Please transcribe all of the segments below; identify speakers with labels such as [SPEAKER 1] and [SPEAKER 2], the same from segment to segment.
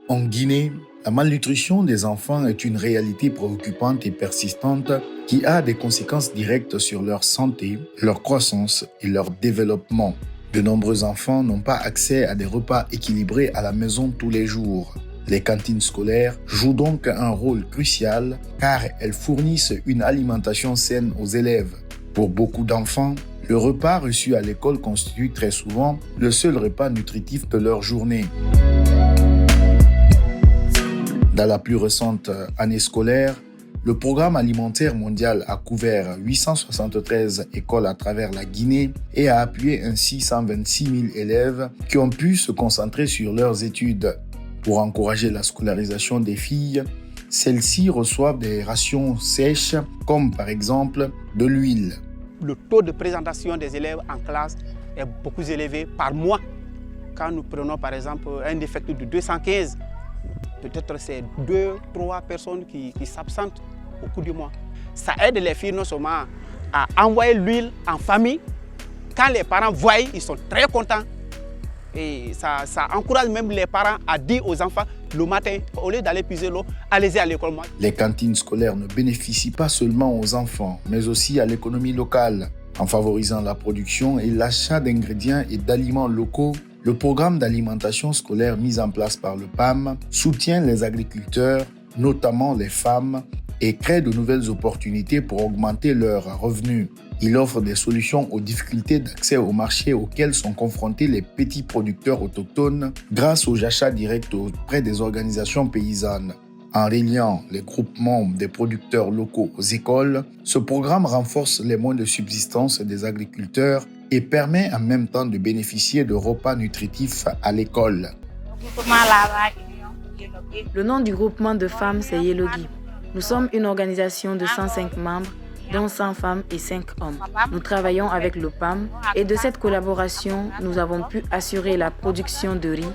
[SPEAKER 1] En Guinée, la malnutrition des enfants est une réalité préoccupante et persistante qui a des conséquences directes sur leur santé, leur croissance et leur développement. De nombreux enfants n'ont pas accès à des repas équilibrés à la maison tous les jours. Les cantines scolaires jouent donc un rôle crucial car elles fournissent une alimentation saine aux élèves. Pour beaucoup d'enfants, le repas reçu à l'école constitue très souvent le seul repas nutritif de leur journée. Dans la plus récente année scolaire, le Programme alimentaire mondial a couvert 873 écoles à travers la Guinée et a appuyé ainsi 126 000 élèves qui ont pu se concentrer sur leurs études. Pour encourager la scolarisation des filles, celles-ci reçoivent des rations sèches comme par exemple de l'huile.
[SPEAKER 2] Le taux de présentation des élèves en classe est beaucoup élevé par mois. Quand nous prenons par exemple un effectif de 215, peut-être c'est 2-3 personnes qui s'absentent au cours du mois. Ça aide les filles non seulement à envoyer l'huile en famille. Quand les parents voient, ils sont très contents. Et ça encourage même les parents à dire aux enfants le matin, au lieu d'aller puiser l'eau, allez-y à l'école.
[SPEAKER 1] Les cantines scolaires ne bénéficient pas seulement aux enfants, mais aussi à l'économie locale. En favorisant la production et l'achat d'ingrédients et d'aliments locaux, le programme d'alimentation scolaire mis en place par le PAM soutient les agriculteurs, notamment les femmes, et crée de nouvelles opportunités pour augmenter leurs revenus. Il offre des solutions aux difficultés d'accès au marché auxquelles sont confrontés les petits producteurs autochtones grâce aux achats directs auprès des organisations paysannes. En reliant les groupements des producteurs locaux aux écoles, ce programme renforce les moyens de subsistance des agriculteurs et permet en même temps de bénéficier de repas nutritifs à l'école.
[SPEAKER 3] Le nom du groupement de femmes, c'est Yelogi. Nous sommes une organisation de 105 membres, dont 100 femmes et 5 hommes. Nous travaillons avec le PAM et de cette collaboration, nous avons pu assurer la production de riz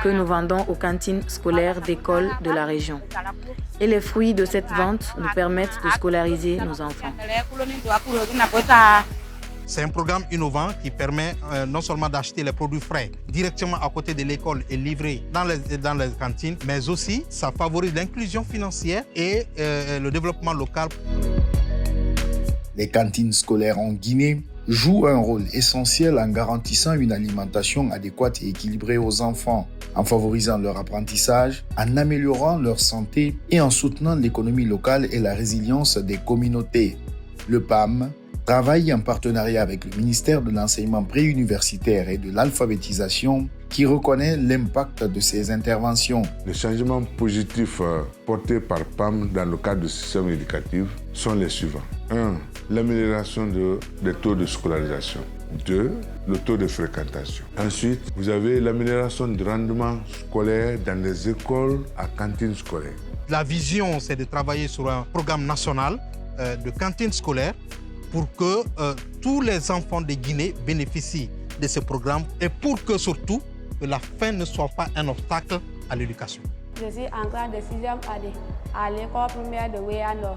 [SPEAKER 3] que nous vendons aux cantines scolaires d'écoles de la région. Et les fruits de cette vente nous permettent de scolariser nos enfants.
[SPEAKER 4] C'est un programme innovant qui permet non seulement d'acheter les produits frais directement à côté de l'école et livrés dans les cantines, mais aussi ça favorise l'inclusion financière et le développement local.
[SPEAKER 1] Les cantines scolaires en Guinée jouent un rôle essentiel en garantissant une alimentation adéquate et équilibrée aux enfants, en favorisant leur apprentissage, en améliorant leur santé et en soutenant l'économie locale et la résilience des communautés. Le PAM travaille en partenariat avec le ministère de l'Enseignement préuniversitaire et de l'Alphabétisation qui reconnaît l'impact de ces interventions.
[SPEAKER 5] Les changements positifs portés par PAM dans le cadre du système éducatif sont les suivants. 1. L'amélioration des taux de scolarisation. 2. Le taux de fréquentation. Ensuite, vous avez l'amélioration du rendement scolaire dans les écoles à cantines scolaires.
[SPEAKER 4] La vision, c'est de travailler sur un programme national de cantines scolaires pour que tous les enfants de Guinée bénéficient de ce programme et pour que surtout que la faim ne soit pas un obstacle à l'éducation.
[SPEAKER 6] Je suis en classe de 6e année à l'école primaire de Weyano.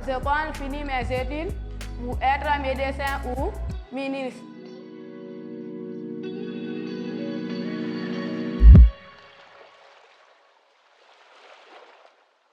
[SPEAKER 6] Je compte finir mes études pour être médecin ou ministre.